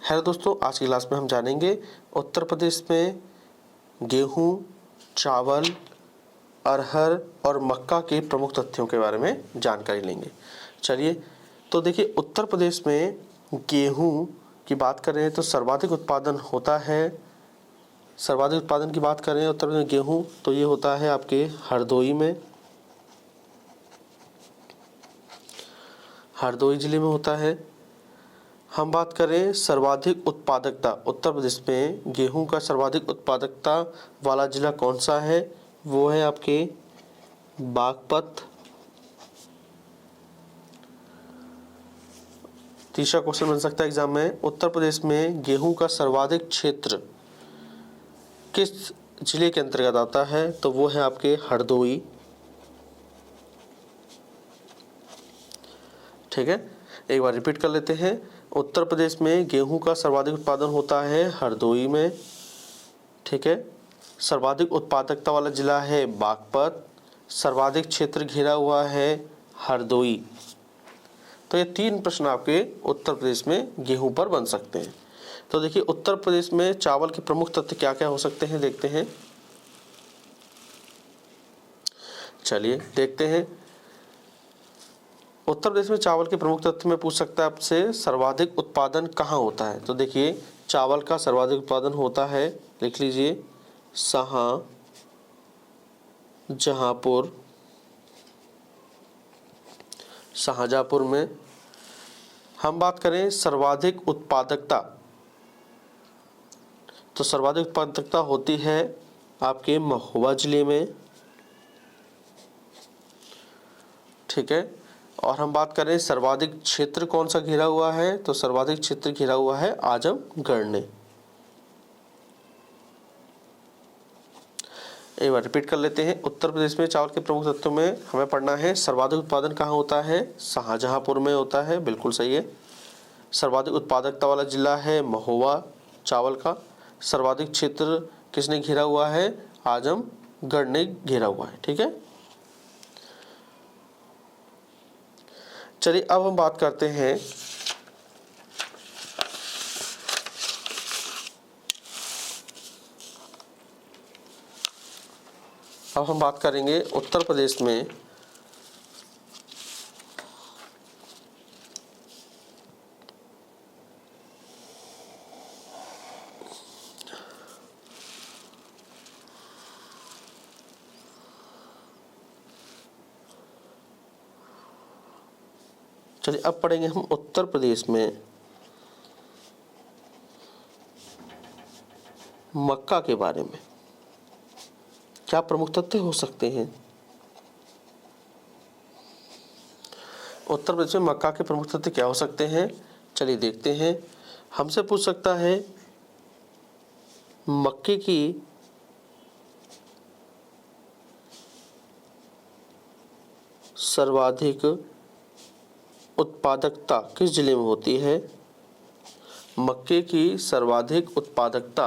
Hello दोस्तों, आज की क्लास में हम जानेंगे उत्तर प्रदेश में गेहूँ, चावल, अरहर और मक्का के प्रमुख तथ्यों के बारे में जानकारी लेंगे। चलिए, तो देखिए उत्तर प्रदेश में गेहूँ की बात करें तो सर्वाधिक उत्पादन होता है। सर्वाधिक उत्पादन की बात करें उत्तर प्रदेश में गेहूँ तो ये होता है आपके हरदोई में, हरदोई जिले में होता है। हम बात करें सर्वाधिक उत्पादकता, उत्तर प्रदेश में गेहूं का सर्वाधिक उत्पादकता वाला जिला कौन सा है? वो है आपके बागपत। तीसरा क्वेश्चन बन सकता है एग्जाम में, उत्तर प्रदेश में गेहूं का सर्वाधिक क्षेत्र किस जिले के अंतर्गत आता है? तो वो है आपके हरदोई। ठीक है, एक बार रिपीट कर लेते हैं। उत्तर प्रदेश में गेहूं का सर्वाधिक उत्पादन होता है हरदोई में। ठीक है, सर्वाधिक उत्पादकता वाला जिला है बागपत, सर्वाधिक क्षेत्र घिरा हुआ है हरदोई। तो ये 3 प्रश्न आपके उत्तर प्रदेश में गेहूं पर बन सकते हैं। तो देखिए उत्तर प्रदेश में चावल के प्रमुख तथ्य क्या क्या हो सकते हैं, देखते हैं। चलिए देखते हैं। उत्तर प्रदेश में चावल के प्रमुख तथ्य में पूछ सकता है आपसे, सर्वाधिक उत्पादन कहाँ होता है? तो देखिए चावल का सर्वाधिक उत्पादन होता है, लिख लीजिए, शाहजहाँपुर में। हम बात करें सर्वाधिक उत्पादकता, तो सर्वाधिक उत्पादकता होती है आपके महोबा जिले में। ठीक है, और हम बात करें सर्वाधिक क्षेत्र कौन सा घिरा हुआ है? तो सर्वाधिक क्षेत्र घिरा हुआ है आजमगढ़ ने। एक बार रिपीट कर लेते हैं। उत्तर प्रदेश में चावल के प्रमुख तत्वों में हमें पढ़ना है सर्वाधिक उत्पादन कहाँ होता है? शाहजहाँपुर में होता है, बिल्कुल सही है। सर्वाधिक उत्पादकता वाला जिला है महोबा चावल का। सर्वाधिक क्षेत्र किसने घिरा हुआ है? आजमगढ़ ने घिरा हुआ है। ठीक है, चलिए अब हम बात करते हैं अब हम बात करेंगे उत्तर प्रदेश में चलिए अब पढ़ेंगे हम उत्तर प्रदेश में मक्का के बारे में क्या प्रमुख तथ्य हो सकते हैं। उत्तर प्रदेश में मक्का के प्रमुख तथ्य क्या हो सकते हैं? चलिए देखते हैं। हमसे पूछ सकता है मक्के की सर्वाधिक उत्पादकता किस जिले में होती है? मक्के की सर्वाधिक उत्पादकता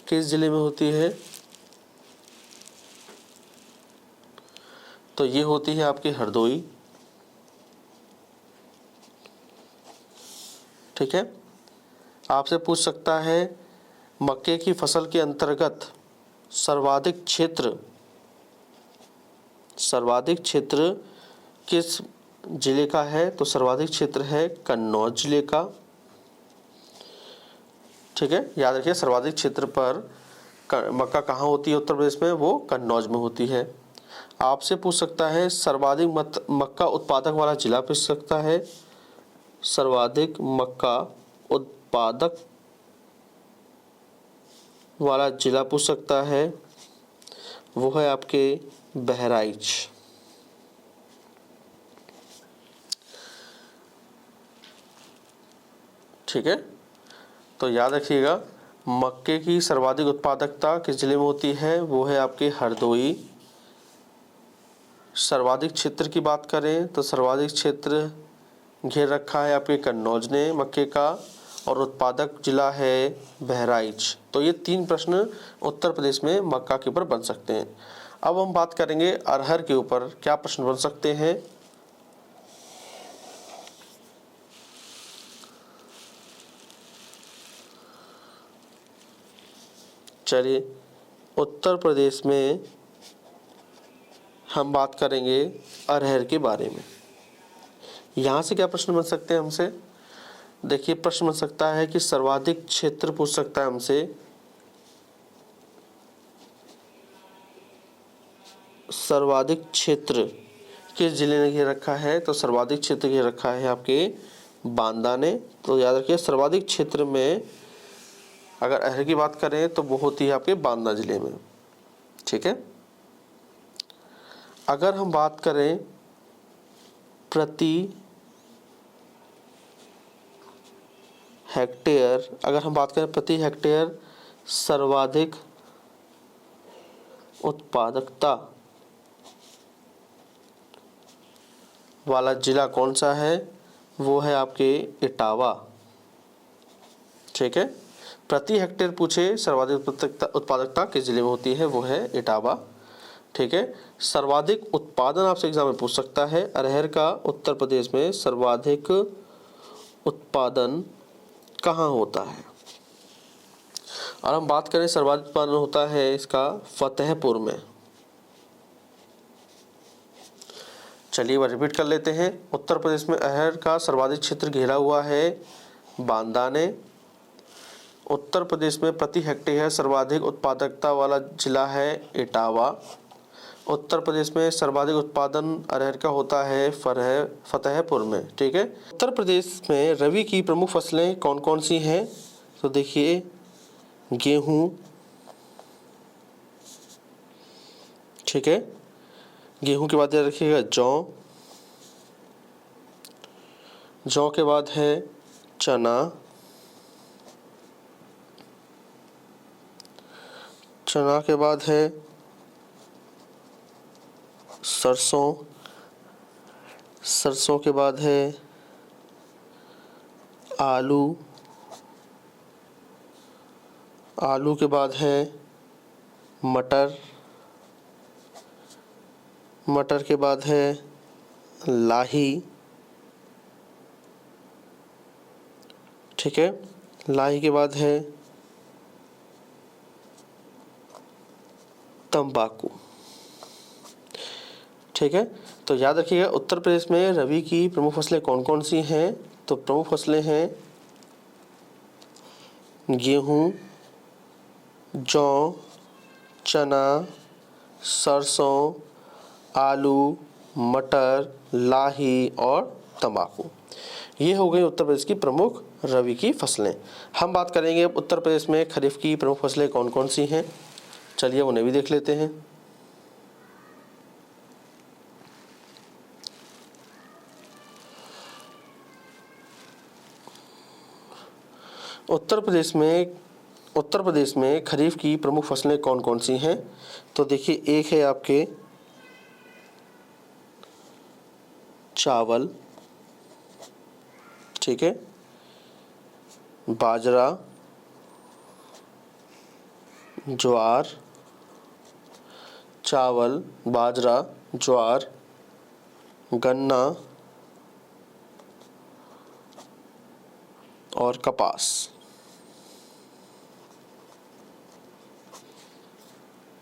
किस जिले में होती है? तो ये होती है आपकी हरदोई। ठीक है, आपसे पूछ सकता है मक्के की फसल के अंतर्गत सर्वाधिक क्षेत्र किस जिले का है? तो सर्वाधिक क्षेत्र है कन्नौज जिले का। ठीक है, याद रखिए सर्वाधिक क्षेत्र पर मक्का कहाँ होती है उत्तर प्रदेश में? वो कन्नौज में होती है। आपसे पूछ सकता है सर्वाधिक मक्का उत्पादक वाला जिला पूछ सकता है। सर्वाधिक मक्का उत्पादक वाला जिला पूछ सकता है, वो है आपके बहराइच। ठीक है, तो याद रखिएगा मक्के की सर्वाधिक उत्पादकता किस जिले में होती है? वो है आपके हरदोई। सर्वाधिक क्षेत्र की बात करें तो सर्वाधिक क्षेत्र घेर रखा है आपके कन्नौज ने मक्के का, और उत्पादक जिला है बहराइच। तो ये 3 प्रश्न उत्तर प्रदेश में मक्का के ऊपर बन सकते हैं। अब हम बात करेंगे अरहर के ऊपर क्या प्रश्न बन सकते हैं। चलिए उत्तर प्रदेश में हम बात करेंगे अरहर के बारे में। यहाँ से क्या प्रश्न बन सकते हैं हमसे? देखिए प्रश्न बन सकता है कि सर्वाधिक क्षेत्र पूछ सकता है हमसे, सर्वाधिक क्षेत्र किस जिले ने घेर रखा है? तो सर्वाधिक क्षेत्र घेर रखा है आपके बांदा ने। तो याद रखिए सर्वाधिक क्षेत्र में अगर अरहर की बात करें तो वो होती है आपके बांदा जिले में। ठीक है। अगर हम बात करें प्रति हेक्टेयर, अगर हम बात करें प्रति हेक्टेयर सर्वाधिक उत्पादकता वाला जिला कौन सा है? वो है आपके इटावा। ठीक है। प्रति हेक्टेयर पूछे सर्वाधिक उत्पादकता किस जिले में होती है? वो है इटावा। ठीक है। सर्वाधिक उत्पादन आपसे एग्जाम में पूछ सकता है। अरहर का उत्तर प्रदेश में सर्वाधिक उत्पादन कहाँ होता है? और हम बात करें सर्वाधिक उत्पादन होता है इसका फतेहपुर में। चलिए वह रिपीट कर लेते हैं। उत्तर प्रदेश में अरहर का सर्वाधिक क्षेत्र घेरा हुआ है बांदा ने। उत्तर प्रदेश में प्रति हेक्टेयर सर्वाधिक उत्पादकता वाला जिला है इटावा। उत्तर प्रदेश में सर्वाधिक उत्पादन अरहर का होता है फतेहपुर में। ठीक है। उत्तर प्रदेश में रबी की प्रमुख फसलें कौन कौन सी हैं? तो देखिए गेहूँ, ठीक है, गेहूँ के बाद याद रखिएगा जौ के बाद है चना के बाद है सरसों के बाद है आलू के बाद है मटर के बाद है लाही। ठीक है। लाही के बाद है तंबाकू। ठीक है। तो याद रखिएगा उत्तर प्रदेश में रबी की प्रमुख फसलें कौन कौन सी हैं? तो प्रमुख फसलें हैं गेहूँ, जौ, चना, सरसों, आलू, मटर, लाही और तंबाकू। ये हो गई उत्तर प्रदेश की प्रमुख रबी की फसलें। हम बात करेंगे उत्तर प्रदेश में खरीफ की प्रमुख फसलें कौन कौन सी हैं। चलिए उन्हें भी देख लेते हैं। उत्तर प्रदेश में खरीफ की प्रमुख फसलें कौन कौन सी हैं? तो देखिए एक है आपके चावल, ठीक है, बाजरा, ज्वार, चावल, बाजरा, ज्वार, गन्ना और कपास।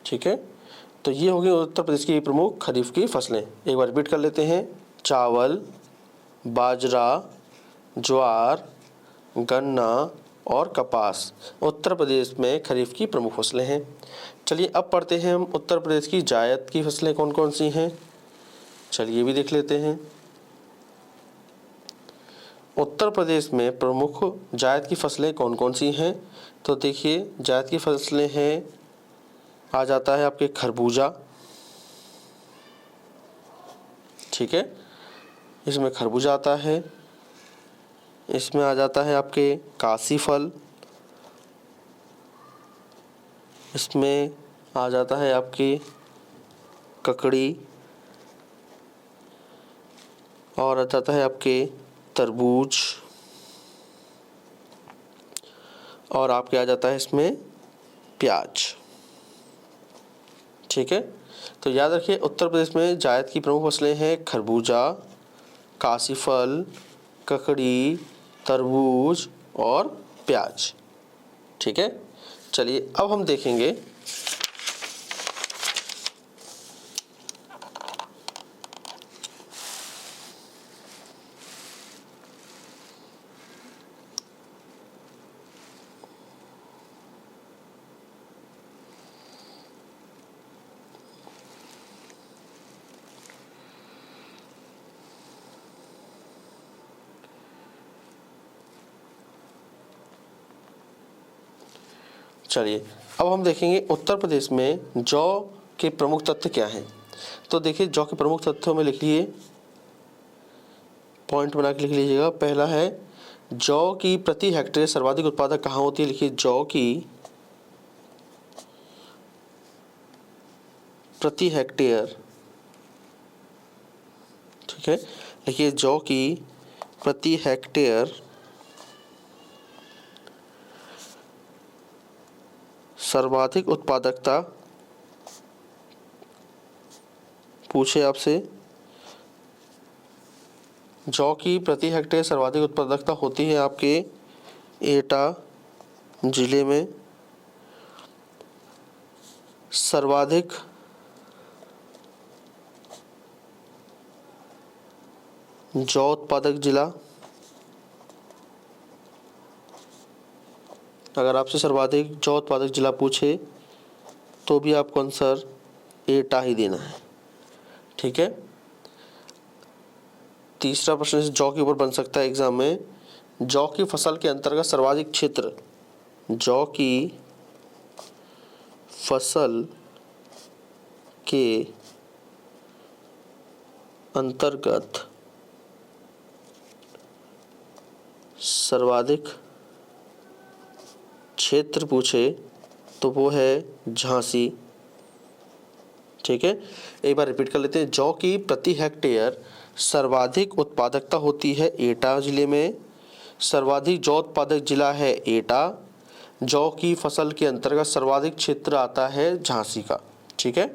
ठीक है। तो ये हो गई उत्तर प्रदेश की प्रमुख खरीफ की फसलें। एक बार रिपीट कर लेते हैं। चावल, बाजरा, ज्वार, गन्ना और कपास उत्तर प्रदेश में खरीफ की प्रमुख फसलें हैं। चलिए अब पढ़ते हैं हम उत्तर प्रदेश की जायद की फसलें कौन कौन सी हैं। चलिए भी देख लेते हैं। उत्तर प्रदेश में प्रमुख जायद की फसलें कौन कौन सी हैं? तो देखिए जायद की फसलें हैं, आ जाता है आपके खरबूजा, ठीक है, इसमें खरबूजा आता है। इसमें आ जाता है आपके काशी फल, इसमें आ जाता है आपकी ककड़ी और आ जाता है आपके तरबूज और आपके आ जाता है इसमें प्याज। ठीक है। तो याद रखिए उत्तर प्रदेश में जायद की प्रमुख फसलें हैं खरबूजा, काशी फल, ककड़ी, तरबूज और प्याज। ठीक है। चलिए अब हम देखेंगे चलिए अब हम देखेंगे उत्तर प्रदेश में जौ के प्रमुख तथ्य क्या हैं। तो देखिए जौ के प्रमुख तथ्यों में लिख लिए, पॉइंट बना के लिख लीजिएगा। पहला है जौ की प्रति हेक्टेयर सर्वाधिक उत्पादक कहाँ होती है। लिखिए जौ की प्रति हेक्टेयर, ठीक है, लिखिए जौ की प्रति हेक्टेयर सर्वाधिक उत्पादकता पूछे आपसे। जौ की प्रति हेक्टेयर सर्वाधिक उत्पादकता होती है आपके एटा जिले में। सर्वाधिक जौ उत्पादक जिला, अगर आपसे सर्वाधिक जौ उत्पादक जिला पूछे तो भी आपको आंसर एटा ही देना है, ठीक है। तीसरा प्रश्न जौ के ऊपर बन सकता है एग्जाम में। जौ की फसल के अंतर्गत सर्वाधिक क्षेत्र, जौ की फसल के अंतर्गत सर्वाधिक क्षेत्र पूछे तो वो है झांसी, ठीक है। एक बार रिपीट कर लेते हैं। जौ की प्रति हेक्टेयर सर्वाधिक उत्पादकता होती है एटा जिले में। सर्वाधिक जौ उत्पादक जिला है एटा। जौ की फसल के अंतर्गत सर्वाधिक क्षेत्र आता है झांसी का, ठीक है।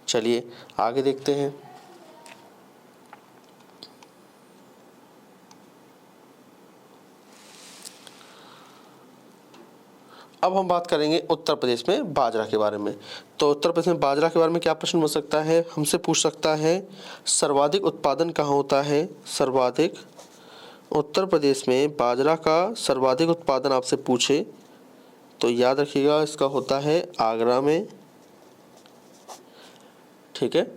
चलिए आगे देखते हैं। अब हम बात करेंगे उत्तर प्रदेश में बाजरा के बारे में। तो उत्तर प्रदेश में बाजरा के बारे में क्या प्रश्न बन सकता है, हमसे पूछ सकता है सर्वाधिक उत्पादन कहाँ होता है। सर्वाधिक, उत्तर प्रदेश में बाजरा का सर्वाधिक उत्पादन आपसे पूछे तो याद रखिएगा इसका होता है आगरा में, ठीक है।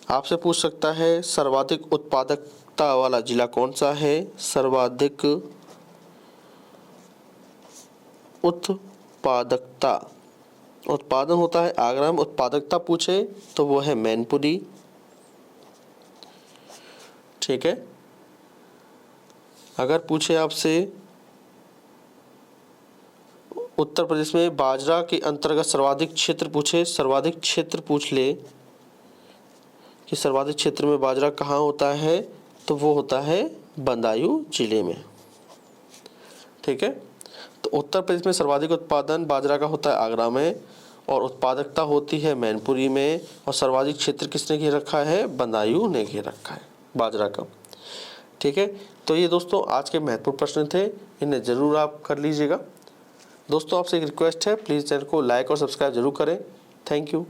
आपसे पूछ सकता है सर्वाधिक उत्पादकता वाला जिला कौन सा है। सर्वाधिक उत्पादकता, उत्पादन होता है आगरा में। उत्पादकता पूछे तो वो है मैनपुरी, ठीक है। अगर पूछे आपसे उत्तर प्रदेश में बाजरा के अंतर्गत सर्वाधिक क्षेत्र पूछे, सर्वाधिक क्षेत्र पूछ ले कि सर्वाधिक क्षेत्र में बाजरा कहाँ होता है तो वो होता है बदायूं जिले में, ठीक है। तो उत्तर प्रदेश में सर्वाधिक उत्पादन बाजरा का होता है आगरा में और उत्पादकता होती है मैनपुरी में। और सर्वाधिक क्षेत्र किसने घेर रखा है, बदायूं ने घेर रखा है बाजरा का, ठीक है। तो ये दोस्तों आज के महत्वपूर्ण प्रश्न थे, इन्हें ज़रूर आप कर लीजिएगा। दोस्तों आपसे एक रिक्वेस्ट है, प्लीज़ चैनल को लाइक और सब्सक्राइब जरूर करें। Thank you.